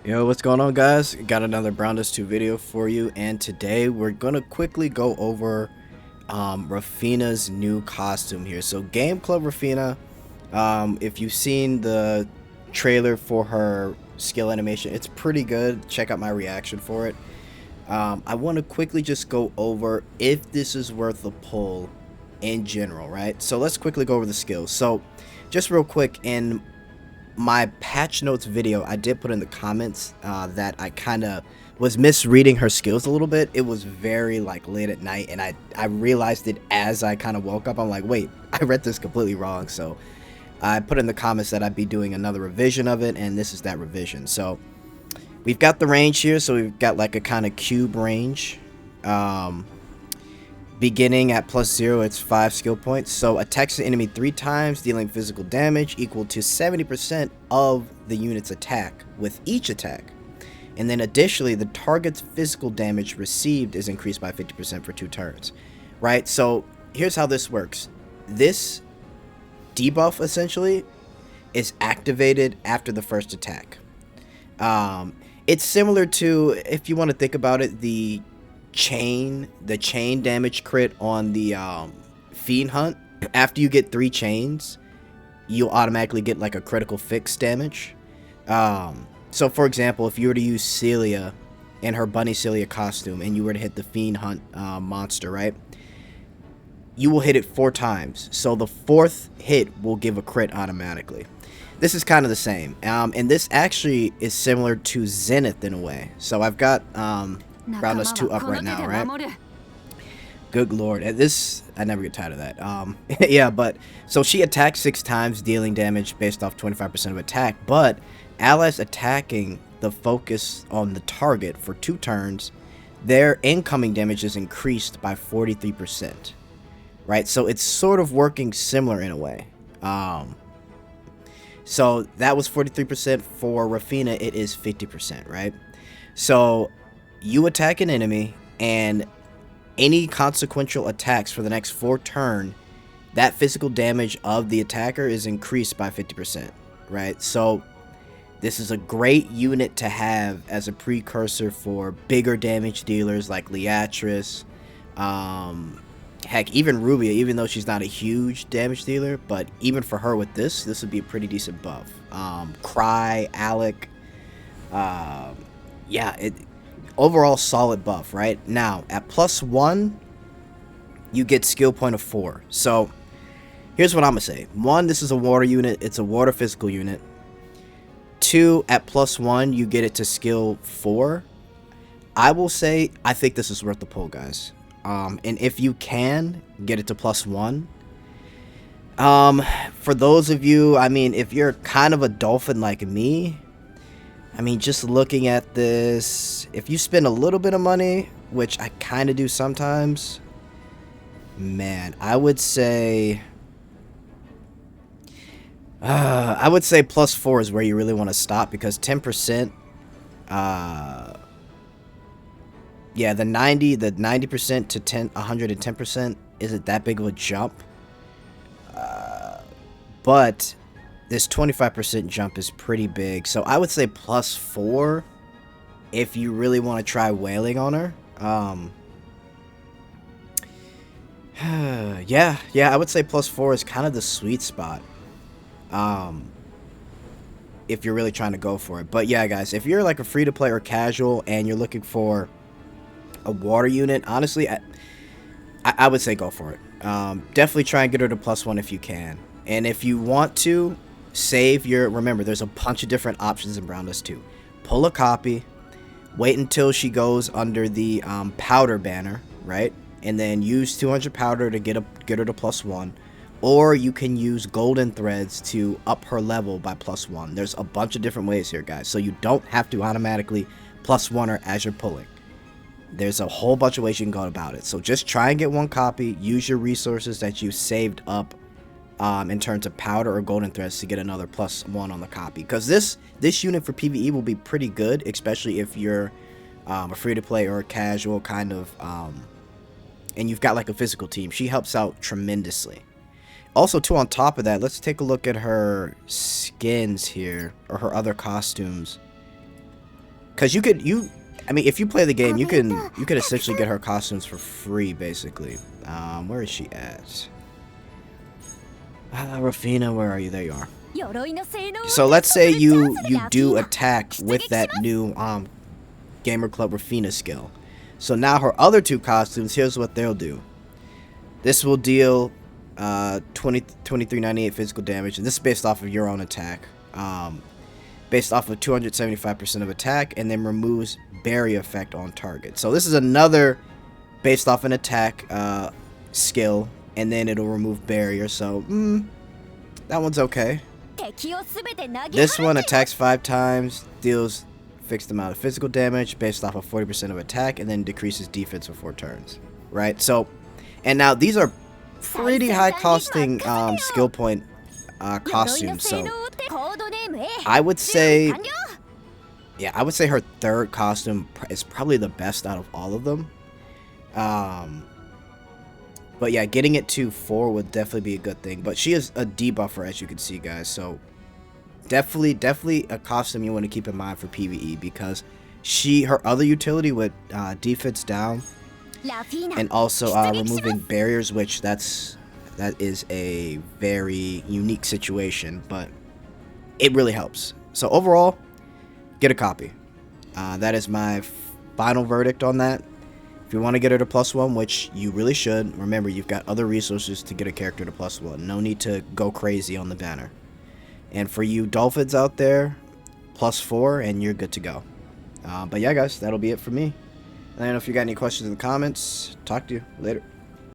Yo, what's going on, guys? Got another browndust 2 video for you, and today we're gonna quickly go over Rafina's new costume here. So Game Club Rafina, if you've seen the trailer for her skill animation, it's pretty good. Check out my reaction for it. I want to quickly just go over if this is worth a pull in general, right? So let's quickly go over the skills. So just real quick, in my patch notes video, I did put in the comments that I kind of was misreading her skills a little bit. It was very like late at night, and I realized it as I kind of woke up. I'm like, wait, I read this completely wrong. So I put in the comments that I'd be doing another revision of it, and this is that revision. So we've got the range here, so we've got like a kind of cube range. Beginning at +0, it's 5 skill points. So attacks the enemy 3 times, dealing physical damage equal to 70% of the unit's attack with each attack. And then additionally, the target's physical damage received is increased by 50% for 2 turns. Right? So here's how this works. This debuff essentially is activated after the first attack. It's similar to, if you want to think about it, the chain damage crit on the fiend hunt. After you get 3 chains, you'll automatically get like a critical fix damage. So for example, if you were to use Celia in her bunny Celia costume and you were to hit the fiend hunt monster, right, you will hit it 4 times, so the 4th hit will give a crit automatically. This is kind of the same, and this actually is similar to Zenith in a way. So I've got browndust 2 up right now, right? Good lord, this, I never get tired of that. Yeah, but so she attacks 6 times, dealing damage based off 25% of attack, but allies attacking the focus on the target for 2 turns, their incoming damage is increased by 43%. Right, so it's sort of working similar in a way. So that was 43%. For Rafina, it is 50%, right? So you attack an enemy, and any consequential attacks for the next 4 turns, that physical damage of the attacker is increased by 50%, right? So this is a great unit to have as a precursor for bigger damage dealers like Leatrice, heck, even Rubia, even though she's not a huge damage dealer, but even for her with this would be a pretty decent buff. Cry, Alec, yeah, overall solid buff, right? Now, at +1, you get skill point of 4. So, here's what I'm gonna say. 1, this is a water unit. It's a water physical unit. 2, at +1, you get it to skill 4. I will say, I think this is worth the pull, guys. And if you can get it to +1, for those of you, I mean, if you're kind of a dolphin like me, I mean, just looking at this, if you spend a little bit of money, which I kind of do sometimes, man, I would say +4 is where you really want to stop, because 10%, yeah, the 90% to 110% isn't that big of a jump. But this 25% jump is pretty big. So I would say +4 if you really want to try wailing on her. Yeah, I would say +4 is kind of the sweet spot. If you're really trying to go for it. But yeah, guys, if you're like a free-to-play or casual and you're looking for a water unit, honestly, I would say go for it. Definitely try and get her to +1 if you can. And if you want to save your, remember, there's a bunch of different options in browndust 2. Pull a copy, wait until she goes under the powder banner, right? And then use 200 powder to get her to +1. Or you can use golden threads to up her level by +1. There's a bunch of different ways here, guys. So you don't have to automatically +1 her as you're pulling. There's a whole bunch of ways you can go about it. So just try and get 1 copy. Use your resources that you saved up in terms of powder or golden threads to get another +1 on the copy. Because this unit for PvE will be pretty good, especially if you're a free-to-play or a casual kind of, and you've got like a physical team. She helps out tremendously. Also, too, on top of that, let's take a look at her skins here, or her other costumes. Because I mean, if you play the game, you could essentially get her costumes for free, basically. Where is she at? Rafina, where are you? There you are. So let's say you do attack with that new Gamer Club Rafina skill. So now her other two costumes, here's what they'll do. This will deal 2398 physical damage, and this is based off of your own attack. Based off of 275% of attack, and then removes barrier effect on target. So this is another based off an attack skill, and then it'll remove barrier. So that one's okay. This one attacks 5 times, deals fixed amount of physical damage based off of 40% of attack, and then decreases defense for 4 turns. Right? So, and now these are pretty high costing skill point costumes. So I would say, yeah, I would say her third costume is probably the best out of all of them. But yeah, getting it to 4 would definitely be a good thing. But she is a debuffer, as you can see, guys. So definitely a costume you want to keep in mind for PvE, because her other utility with defense down, and also removing barriers, which that is a very unique situation, but it really helps. So overall, get a copy. That is my final verdict on that. If you want to get her to +1, which you really should, remember you've got other resources to get a character to +1. No need to go crazy on the banner. And for you dolphins out there, +4 and you're good to go. But yeah, guys, that'll be it for me. Let me know if you got any questions in the comments. Talk to you later.